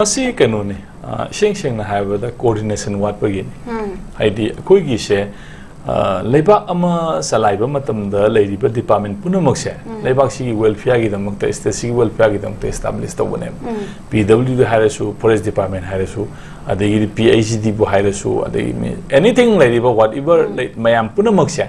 Masi kanuni, sheng na hai bada coordination wat begini. Haidi koi gise lebak ama salai ba matam da lady ba department puna makse. Lebak si welfare gi damak ta state welfare gi damak ta establish ta bone. PW da harasu forest department harasu adagi PhD bu harasu adagi anything lady ba whatever mayam puna makse.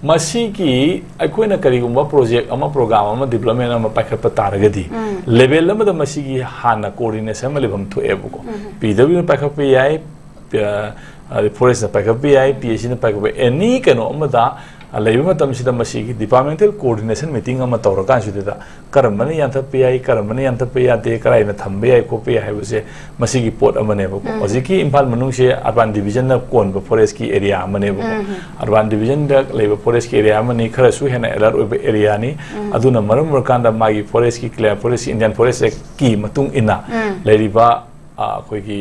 Masi ki aku na kari gumba project ama program ama development ama pakai petaragadi level lama da masi ki hana coordination mali bam tu ebu ko PW na pakai PI forest na pakai PI PhD na pakai any kano ama da level ma tam sida masi ki departmental coordination meeting ama tawra kan sude da karam mani yanta PI karam mani yanta PI de karai na thambe ai ko PI hai buse masi ki port ama ne ko oziki imphal manung se urban division na kon ba forest ki area ama ne ko urban division da level forest ki area ama ni khara su hena elar obe area ni aduna maram murkanda magi forest ki clear forest indian forest ki matung ina leriba koi ki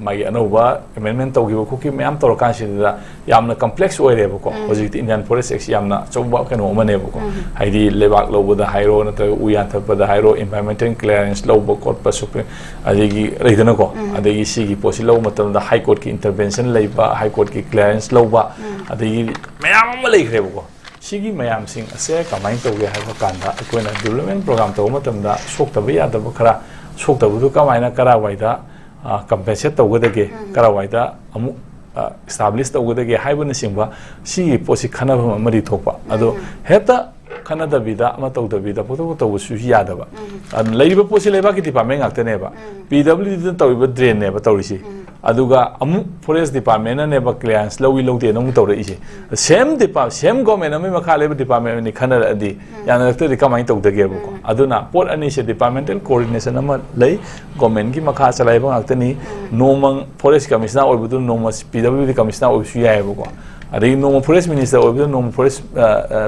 magi anova amendment tawgi ko ki myam tor kan si da yamna complex oire ko oziki indian forest ex yamna chawba kano mane ko haidi lebak lobo da hairo na ta uyan ta da hairo environmental clearance lobo court pa supreme adigi reidana ko adigi sigi posi lobo matam da high court ki intervention leiba high court ki clearance loba adigi myam ma lei khre ko sigi mayam sing ase kamai tawge ha ka kanda koina development program taw matam da sok ta ba ya da khara sok ta bu kamai na kara waida compensate tawgadage karawaida amu establish tawgadage haibana singba si posi khana bha mari thokpa ado heta khana da bida ama taw da bida photo taw su yada ba leiba posi leiba ki department ngakte ne ba PW din taw ba drain ne ba tawrisi aduga amu forest department ne ba clearance lawi lawde nong tawra ise same department same government ame makha leba department ni khana adi yana lakte de kamai taw dage ko aduna port ani se departmental coordination ama lei government ki makha chalai ba ngakte ni nomang forest commissioner oibudu nomang PW commissioner oisu ya ko adai nomang forest minister oibudu nomang forest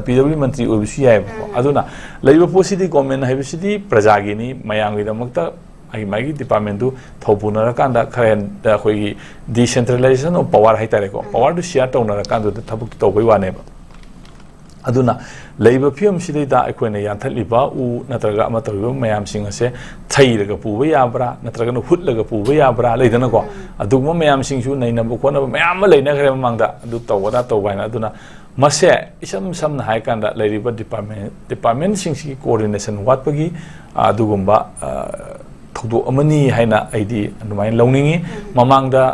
PW mantri oisu ya ko aduna leiba posidi government haibisidi prajagi ni mayang wi damakta magi department tu thopuna rakanda karen da khoi decentralization of power hai tare ko power to share tawna rakanda thabuk to bai wane ba aduna leiba phiam sidai da akoina yanthaliba u natraga ama tawiba mayam sing ase thairaga puba yabra natraga no hutlaga puba yabra leidana ko adugma mayam sing su naina bo kona mayam ma leina khare mangda adu tawada tawbaina aduna mase isam samna hai kanda leiba department sing si coordination watpagi adugumba thogdo amani haina aidi anumai lawningi mamangda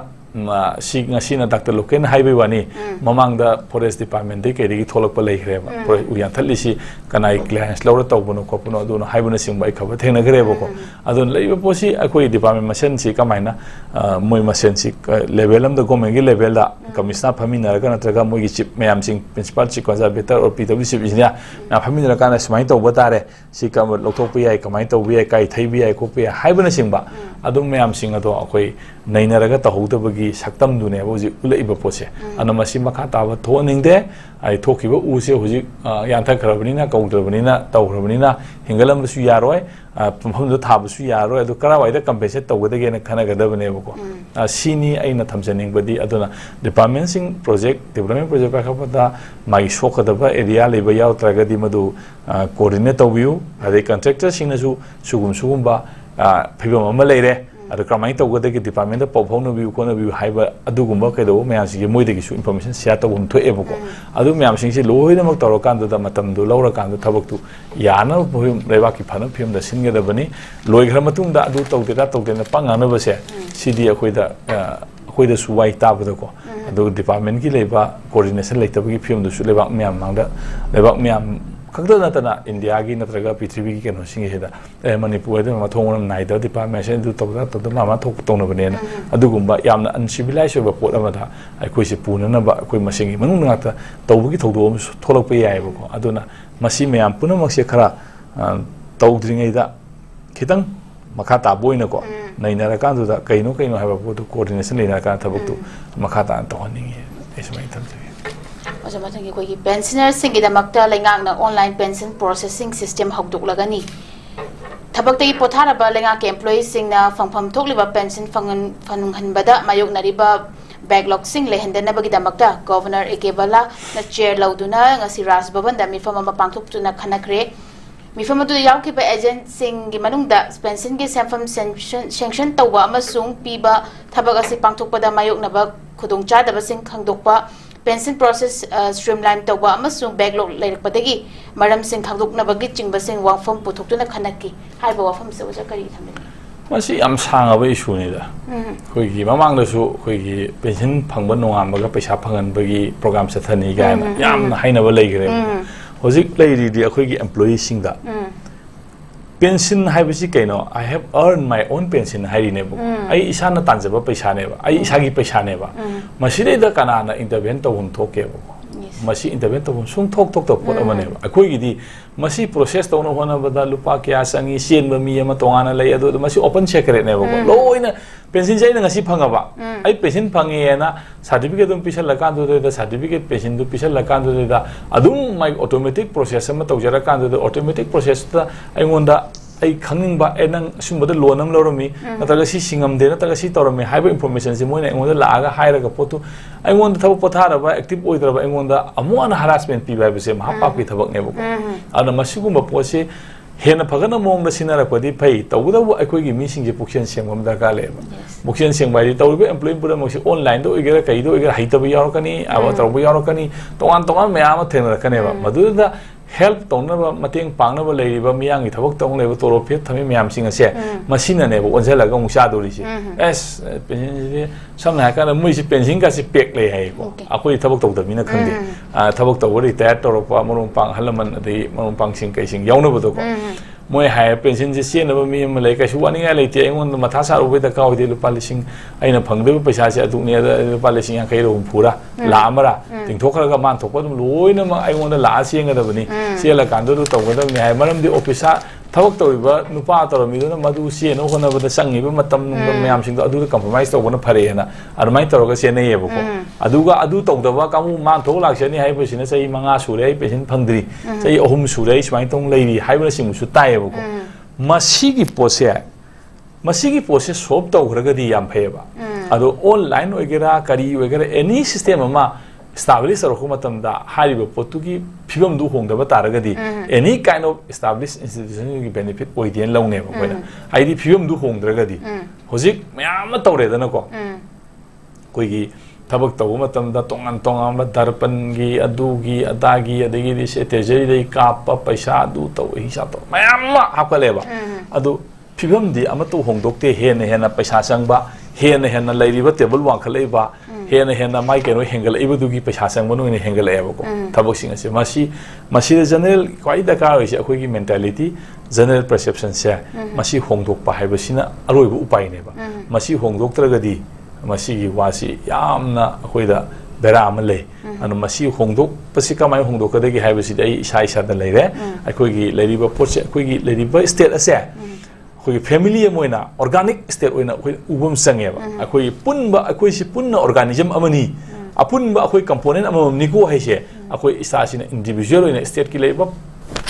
si ngasina Dr. Loken highway wani mamangda forest department de kedi tholok pa leikre ba uyan thalisi kanai clearance lawra tawbono kopuno aduno haibuna singba ikhaba thengna gre ba ko adun leiba posi akoi department masen si kamaina moi masen si level am da government gi level da commissioner famina ra kana traga moi gi chief mayam sing principal chief conservator or PW chief engineer na famina kana smai tawba tare si kam lokthok pi ai kamai tawbi ai kai thaibi ai ko pi haibuna singba adum mayam sing ado akoi nainaraga tahudabagi saktam dune boji ulaiba pose anamasi makha taba thoningde ai thokiba use hoji yantha kharabnina kaudrabnina tawrabnina hingalam su yaroi pumham do thab su yaroi adu karawaida compensate tawgadage na khana gadabne bako sini aina thamjaning badi aduna department sing project development project ka khapata mai shokadaba area leba yaw tragadi madu coordinate tawbiu ade contractor sing na su sugumba phibam ama leire adu kramai tawgadage department da pawphona view kona view haiba adugumba kaido mayam si moidagi su information share tawum tho ebako adu mayam sing si loina mak tawrakan da matam du lawra kan da thabak tu yana bhum reba ki phana phim da singa da bani loi ghar matung da adu tawde na pangana ba se sidi akhoi da suwai tab da ko adu department ki leba coordination leitabagi phim du su leba mayam mangda leba mayam kakda natana India gi natraga Prithvi gi keno singi heda manipur da mathong naida department sen du tawda mama thok tawna bane adugumba yamna uncivilized ba pot amada aikoi se punana ba akoi masingi manung ngata tawbugi thawdo tholak pa yai ba ko aduna masi mayam punamak se khara tawdringai da khitang makha ta boina ko nainara kan du da kaino haiba pot coordination leina kan thabuk tu makha ta tawhaningi esmai thamse Masamang ko pensioner singi damakta lengang na online pension processing system hagduk lagani. Thabak tay pothara ba lenga ke employees sing na fangpham thokliba pension fanunghan bada mayok nariba backlog sing lehenda na bagi damakta governor Ekebala na chair lauduna ngasi Ras Bhavan da mifam mapangthok tuna khanakre ꯃꯤꯐꯝ ꯑꯗꯨꯗ ꯌꯥꯎꯈꯤꯕ ꯑꯦꯖꯦꯟꯠꯁꯤꯡꯒꯤ ꯃꯅꯨꯡꯗ ꯄꯦꯟꯁꯟꯒꯤ ꯁꯦꯟꯐꯝ sanction ꯇꯧꯕ ꯑꯃꯁꯨꯡ ꯄꯤꯕ ꯊꯕꯛ ꯑꯁꯤ ꯄꯥꯡꯊꯣꯛꯄꯗ ꯃꯥꯌꯣꯛꯅꯕ ꯈꯨꯗꯣꯡꯆꯥꯗꯕꯁꯤꯡ ꯈꯪꯗꯣꯛꯄ pension process streamline tauba amasung backlog leirpadagi maramsing khangdoknabagi chingbasing wafam puthoktuna khanaki haiba wafam se oja kari thamni masi am sangaba issue ni da khoi gi mamang da su khoi gi pension phangba nongam baga paisa phangan bagi program sa thani ga yam hainaba leigre hojik leiri di khoi gi employee sing da pension haibasi kaino I have earned my own pension hairi ne bu ai isana tanjaba paisa ne ba ai isagi paisa ne ba masire da kana na intervene to hun thoke bu masi intervene to hun sung thok thok to pot amane ba akoi gi di masi process to no hona bada lupa kya sangi sen ba mi ama tongana lai adu masi open secret ne ba loina pension jai na ngasi phanga ba ai pension phangi na certificate dum pisal la kan do da certificate pension du pisal la kan do da adum my automatic process ama tawjara kan do automatic process ta ai ngonda ai khangning ba enang sumba loan am loromi nataga si singam de nataga si torami haiba information si moina engonda laaga hairaga potu ai ngonda thabu pothara ba active oidra ba engonda amu ana harassment pi ba se mahapa pi thabak ne bu ana masigumba pose hena phagana mong da sinara padi phai tawda bu akoi gi meeting je pukshen sengam da ka le ba pukshen seng bai tawbe employee pura mo si online do igera kai do igera haita bi yarokani awa tawbu yarokani tongan me ama thena rakane ba madu da help tongna mateng pangna ba leiba miyang gi thabak tong leba toro phe thami miyam sing ase masina ne bo onjala ga musa do ri si es pension samna ka na mui si pension ka si pek le hai ko akoi thabak tong da mina khangde thabak tong ri tayar toro pa morom pang halaman adi morom pang sing kai sing yauna bo do ko moi hai pension ji sen ba mi ma lai ka su ani ga le ti engon matha sa ro be da ka oi de lupa lising aina phangde ba paisa se adu ne da lupa lising yang kai ro phura la amara ting thokra ga man thokpa dum loina ma ai ngon da la siang ga da bani siala kandu to tawga ne hai maram di office thabak tawba nupa tawmi do madu se no hona bada sangi ba matam mayam sing do adu compromise tawna phare na armai tawga se ne yebo ko aduga adu tawda ba kamu man thok lak se ni hai basina sai manga sure ai pesin phangdri sai ahum sure ai smai tong leiri hai ba sing su tai yebo ko masigi pose solve tawgra ga di yam pheba adu online oigera kari oigera any system ma establish or humatam da hariba potugi phibam du hong da ba taragadi any kind of established institution gi benefit oidien laune ba koina aidi phibam du hong dragadi hojik mayam tawre da na ko koi gi thabak taw matam da tongan ba darpan gi adu gi adagi adagi di strategy dei kapa paisa du taw hisa to mayam hakale ba adu phibam di ama to hong dokte hena paisa sangba hena lairiba table wang khalai ba hena mai keno hengal ibudugi paisa sang manu ne hengal eba ko thabok sing ase masi general kwai da ka oi akoi gi mentality general perception se masi hongdok pa haiba sina aroi bu upai ne ba masi hongdok tragadi masi gi wasi yamna akoi da bera am le anu masi hongdok pasi ka mai hongdok ka dagi haiba si dai isa da leire akoi gi lairiba poche akoi gi lairiba state ase khoi family moina organic state oina khoi ubum sangeba akhoi punba akhoi si punna organism amani apunba akhoi component amam ni ko haise akhoi isasina individual oina state ki leiba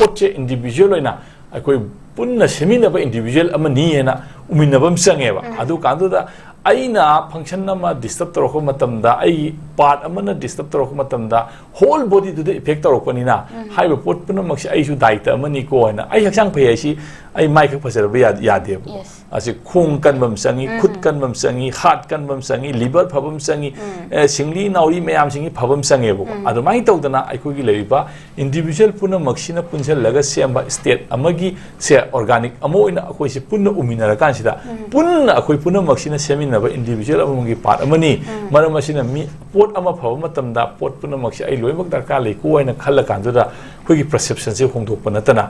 poche individual oina akhoi punna semina ba individual amani hena uminabam sangeba adu kandu da aina function nama disturb toroko matamda ai part amana disturb toroko matamda whole body to the effect torokoni na haiba pot puna maksi ai su daita amani ko na ai haksang phai si ai mai ka phasar ba ya de asi khung kan bam sangi khut kan bam sangi heart kan bam sangi liver phabam sangi singli nauri mayam singi phabam sangi bo adu mai tawdana ai ko gi leiba individual puna maksi na punsel laga semba state amagi se organic amo ina akoi si punna uminara kan sida punna akoi puna maksi na semi individual among part amani maram asina mi pot ama phaw matam da pot puna maksi ai loimak darka le ko aina khalla kan da khoi gi perception se khongdok panatana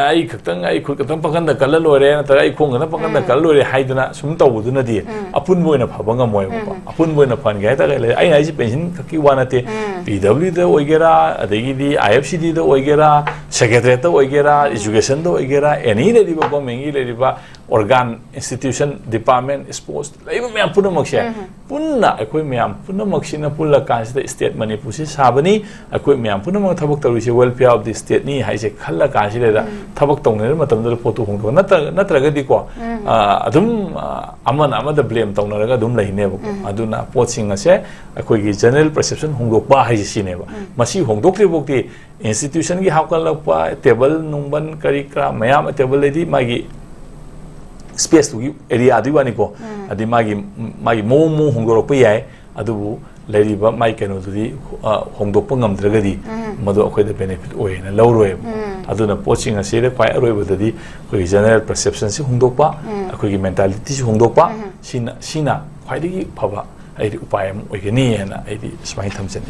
ai khaktang ai khul katang pakan da kala lore na ta ai khong na pakan da kala lore haiduna sum tawuduna di apun boina phabanga moy apun boina phan ga ta le ai ai pension khaki wanate pw da oigera adegi di ifcd da oigera secretary da oigera education da oigera any le di ba mengi le di ba organ institution department sports leiba me puna makshe punna akoi me puna maksina pulla kan state manipur si sabani akoi me puna ma thabak taru si welfare of the state ni haise khalla kan si da thabak tongner matam da potu hong natraga di ko adum amana amada blame tongner dum leine ba aduna potsing ase akoi gi general perception hongdok ba haise si ne ba masi hongdok le bokti institution gi hakal lakpa table nungban kari kra mayam table ledi magi space tu area adu wani ko adi magi mo hongdorok pa yai adu lady ba mai kenu di hongdok pa ngam dragadi madu akhoi da benefit oi na lawroi adu na poaching ase re kwai aroi badadi koi general perception si hongdok pa akhoi gi mentality si hongdok pa sina khwai digi phaba ai upayam oi gani na ai di smai thamsen